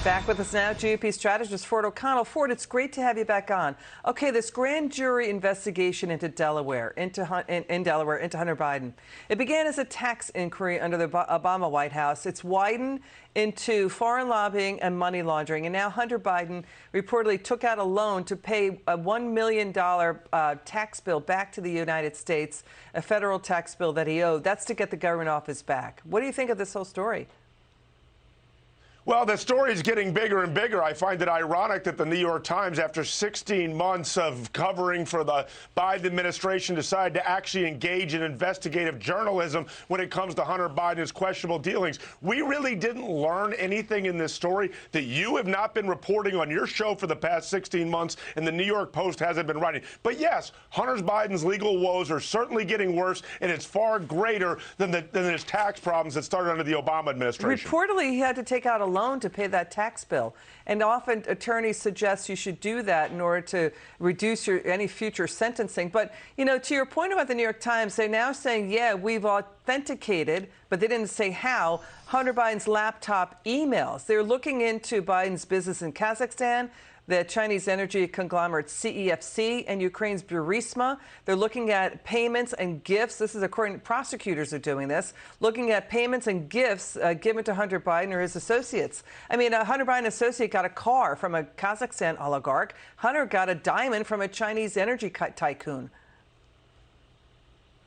Back with us now, GOP strategist Ford O'Connell. Ford, it's great to have you back on. Okay, this grand jury investigation into Delaware, into Hunter Biden. It began as a tax inquiry under the Obama White House. It's widened into foreign lobbying and money laundering. And now Hunter Biden reportedly took out a loan to pay a $1 million tax bill back to the United States, a federal tax bill that he owed. That's to get the government off his back. What do you think of this whole story? Well, the story is getting bigger and bigger. I find it ironic that the New York Times, after 16 months of covering for the Biden administration, decided to actually engage in investigative journalism when it comes to Hunter Biden's questionable dealings. We really didn't learn anything in this story that you have not been reporting on your show for the past 16 months, and the New York Post hasn't been writing. But yes, Hunter Biden's legal woes are certainly getting worse, and it's far greater than his tax problems that started under the Obama administration. Reportedly, he had to take out a loan to pay that tax bill. And often attorneys suggest you should do that in order to reduce any future sentencing. But, you know, to your point about the New York Times, they're now saying, yeah, we've authenticated, but they didn't say how, Hunter Biden's laptop emails. They're looking into Biden's business in Kazakhstan, the Chinese energy conglomerate CEFC, and Ukraine's Burisma. They're looking at payments and gifts. This is according to prosecutors are doing this, looking at payments and gifts given to Hunter Biden or his associates. I mean, a Hunter Biden associate got a car from a Kazakhstan oligarch. Hunter got a diamond from a Chinese energy tycoon.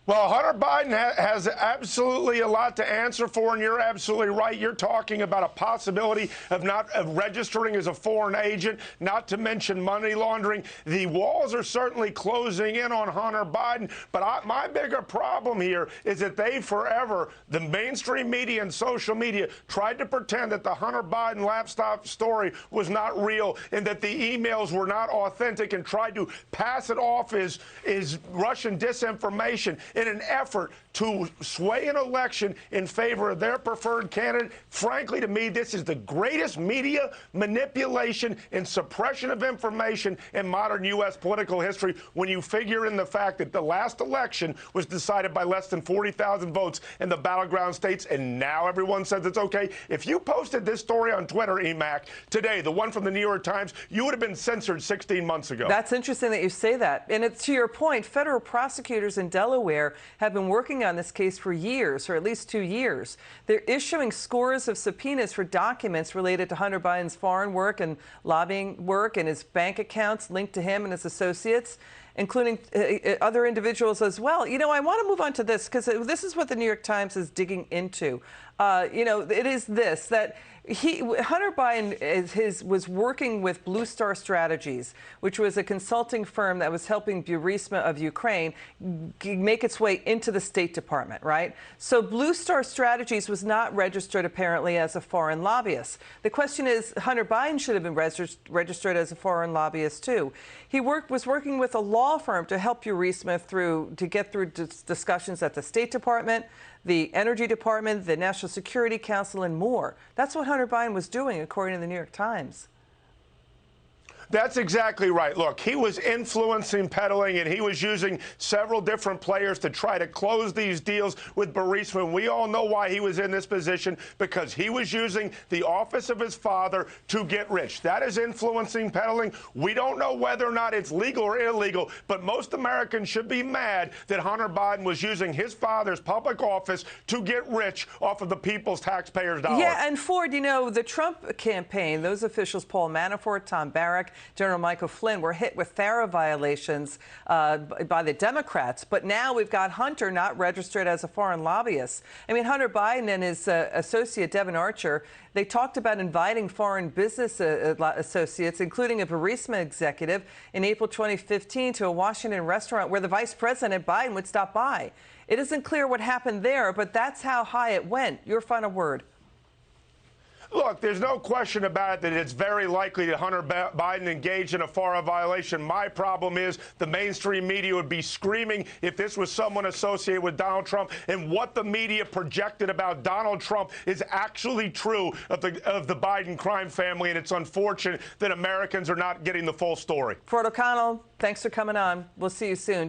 Well, Hunter Biden has absolutely a lot to answer for, and you're absolutely right. You're talking about a possibility of not registering as a foreign agent, not to mention money laundering. The walls are certainly closing in on Hunter Biden, but my bigger problem here is that they forever, the mainstream media and social media, tried to pretend that the Hunter Biden laptop story was not real and that the emails were not authentic and tried to pass it off as Russian disinformation in an effort to sway an election in favor of their preferred candidate. Frankly, to me, this is the greatest media manipulation and suppression of information in modern U.S. political history when you figure in the fact that the last election was decided by less than 40,000 votes in the battleground states, and now everyone says it's okay. If you posted this story on Twitter, EMAC, today, the one from the New York Times, you would have been censored 16 months ago. That's interesting that you say that. And it's to your point, federal prosecutors in Delaware have been working on this case for years, or at least 2 years. They're issuing scores of subpoenas for documents related to Hunter Biden's foreign work and lobbying work and his bank accounts linked to him and his associates, including other individuals as well. You know, I want to move on to this because this is what the New York Times is digging into. You know, it is this, that Hunter Biden was working with Blue Star Strategies, which was a consulting firm that was helping Burisma of Ukraine make its way into the State Department, right? So Blue Star Strategies was not registered apparently as a foreign lobbyist. The question is, Hunter Biden should have been registered as a foreign lobbyist too. He was working with a law firm to help Burisma to get through discussions at the State Department, the Energy Department, the National Security Council, and more. That's what Hunter Biden was doing, according to the New York Times. That's exactly right. Look, he was influencing, peddling, and he was using several different players to try to close these deals with Burisma. And we all know why he was in this position, because he was using the office of his father to get rich. That is influencing, peddling. We don't know whether or not it's legal or illegal, but most Americans should be mad that Hunter Biden was using his father's public office to get rich off of the people's taxpayers' dollars. Yeah, and Ford, you know, the Trump campaign, those officials, Paul Manafort, Tom Barrack, General Michael Flynn, were hit with FARA violations by the Democrats. But now we've got Hunter not registered as a foreign lobbyist. I mean, Hunter Biden and his associate, Devin Archer, they talked about inviting foreign business associates, including a Burisma executive, in April 2015 to a Washington restaurant where the Vice President Biden would stop by. It isn't clear what happened there, but that's how high it went. Your final word. Look, there's no question about it that it's very likely that Hunter Biden engaged in a FARA violation. My problem is the mainstream media would be screaming if this was someone associated with Donald Trump, and what the media projected about Donald Trump is actually true of the Biden crime family, and it's unfortunate that Americans are not getting the full story. Ford O'Connell, thanks for coming on. We'll see you soon.